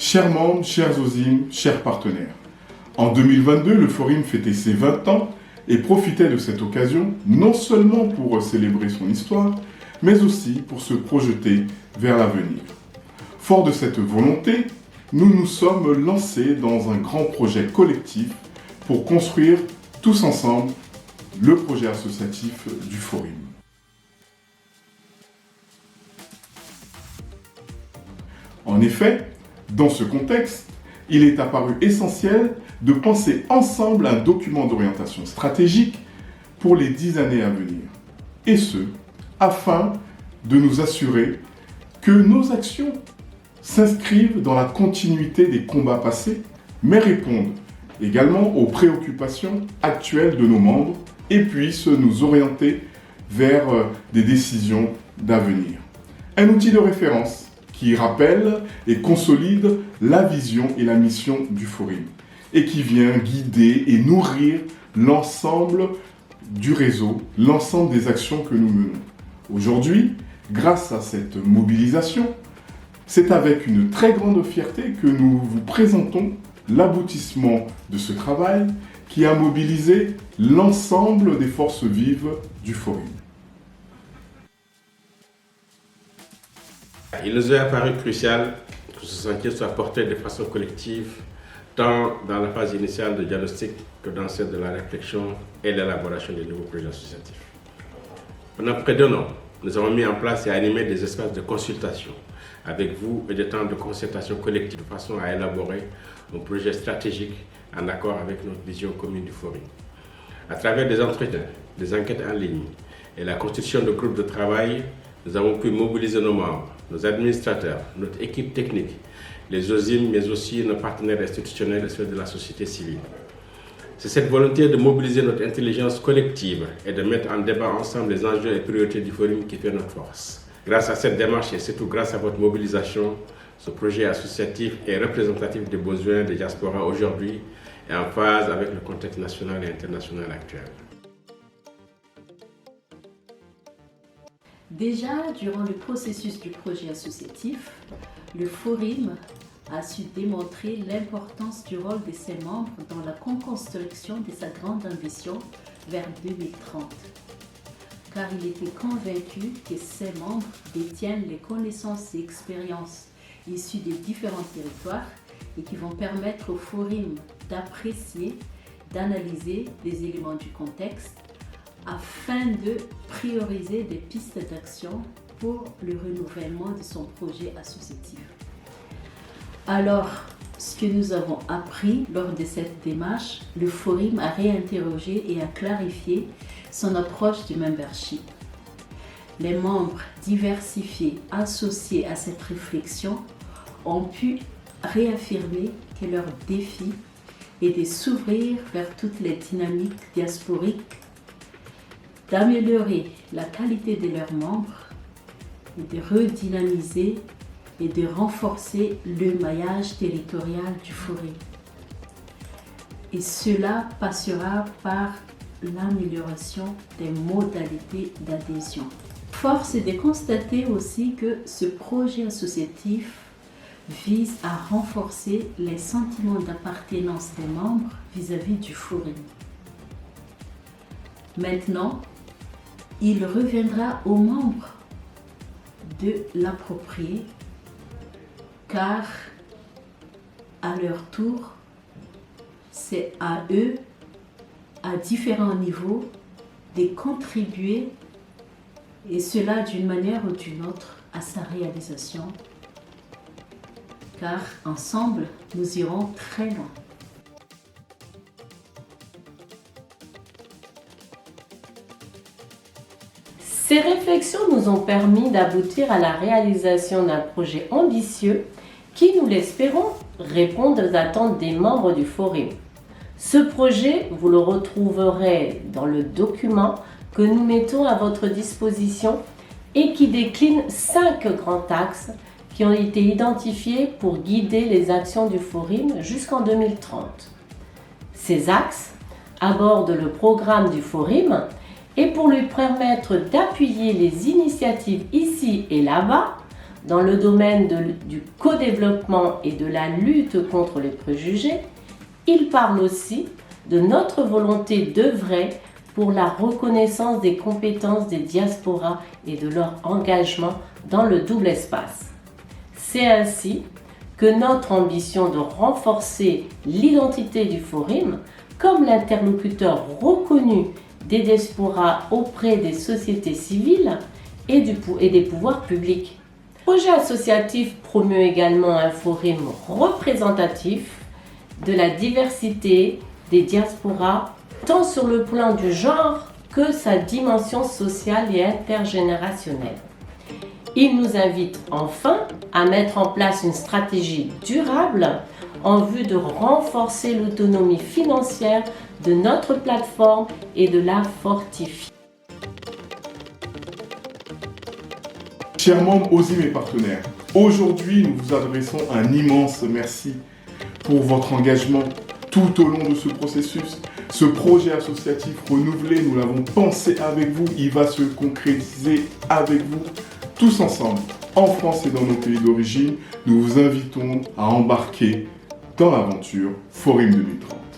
Chers membres, chers OSIM, chers partenaires, en 2022, le Forum fêtait ses 20 ans et profitait de cette occasion non seulement pour célébrer son histoire, mais aussi pour se projeter vers l'avenir. Fort de cette volonté, nous nous sommes lancés dans un grand projet collectif pour construire tous ensemble le projet associatif du Forum. En effet, dans ce contexte, il est apparu essentiel de penser ensemble un document d'orientation stratégique pour les 10 années à venir. Et ce, afin de nous assurer que nos actions s'inscrivent dans la continuité des combats passés, mais répondent également aux préoccupations actuelles de nos membres et puissent nous orienter vers des décisions d'avenir. Un outil de référence qui rappelle et consolide la vision et la mission du Forum et qui vient guider et nourrir l'ensemble du réseau, l'ensemble des actions que nous menons. Aujourd'hui, grâce à cette mobilisation, c'est avec une très grande fierté que nous vous présentons l'aboutissement de ce travail qui a mobilisé l'ensemble des forces vives du Forum. Il nous est apparu crucial que ce chantier soit porté de façon collective, tant dans la phase initiale de diagnostic que dans celle de la réflexion et l'élaboration des nouveaux projets associatifs. Pendant près d'un an, nous avons mis en place et animé des espaces de consultation avec vous et des temps de concertation collective de façon à élaborer un projet stratégique en accord avec notre vision commune du Forum. À travers des entretiens, des enquêtes en ligne et la constitution de groupes de travail, nous avons pu mobiliser nos membres, nos administrateurs, notre équipe technique, les OSIM, mais aussi nos partenaires institutionnels et ceux de la société civile. C'est cette volonté de mobiliser notre intelligence collective et de mettre en débat ensemble les enjeux et priorités du Forum qui fait notre force. Grâce à cette démarche et surtout grâce à votre mobilisation, ce projet associatif est représentatif des besoins des diasporas aujourd'hui et en phase avec le contexte national et international actuel. Déjà, durant le processus du projet associatif, le Forum a su démontrer l'importance du rôle de ses membres dans la construction de sa grande ambition vers 2030. Car il était convaincu que ses membres détiennent les connaissances et expériences issues des différents territoires et qui vont permettre au Forum d'apprécier, d'analyser les éléments du contexte afin de prioriser des pistes d'action pour le renouvellement de son projet associatif. Alors, ce que nous avons appris lors de cette démarche, le Forum a réinterrogé et a clarifié son approche du membership. Les membres diversifiés associés à cette réflexion ont pu réaffirmer que leur défi est de s'ouvrir vers toutes les dynamiques diasporiques, d'améliorer la qualité de leurs membres et de redynamiser et de renforcer le maillage territorial du Forum. Et cela passera par l'amélioration des modalités d'adhésion. Force est de constater aussi que ce projet associatif vise à renforcer les sentiments d'appartenance des membres vis-à-vis du Forum. Maintenant, il reviendra aux membres de l'approprier, car à leur tour, c'est à eux, à différents niveaux, de contribuer, et cela d'une manière ou d'une autre, à sa réalisation, car ensemble, nous irons très loin. Ces réflexions nous ont permis d'aboutir à la réalisation d'un projet ambitieux qui, nous l'espérons, répond aux attentes des membres du Forum. Ce projet, vous le retrouverez dans le document que nous mettons à votre disposition et qui décline 5 grands axes qui ont été identifiés pour guider les actions du Forum jusqu'en 2030. Ces axes abordent le programme du Forum et pour lui permettre d'appuyer les initiatives ici et là-bas, dans le domaine du co-développement et de la lutte contre les préjugés, il parle aussi de notre volonté d'œuvrer pour la reconnaissance des compétences des diasporas et de leur engagement dans le double espace. C'est ainsi que notre ambition de renforcer l'identité du Forim comme l'interlocuteur reconnu des diasporas auprès des sociétés civiles et des pouvoirs publics. Le projet associatif promeut également un Forim représentatif de la diversité des diasporas, tant sur le plan du genre que sa dimension sociale et intergénérationnelle. Il nous invite enfin à mettre en place une stratégie durable en vue de renforcer l'autonomie financière de notre plateforme et de la fortifier. Chers membres OSIM et partenaires, aujourd'hui nous vous adressons un immense merci pour votre engagement tout au long de ce processus. Ce projet associatif renouvelé, nous l'avons pensé avec vous, il va se concrétiser avec vous, tous ensemble, en France et dans nos pays d'origine. Nous vous invitons à embarquer dans l'aventure Forim 2030.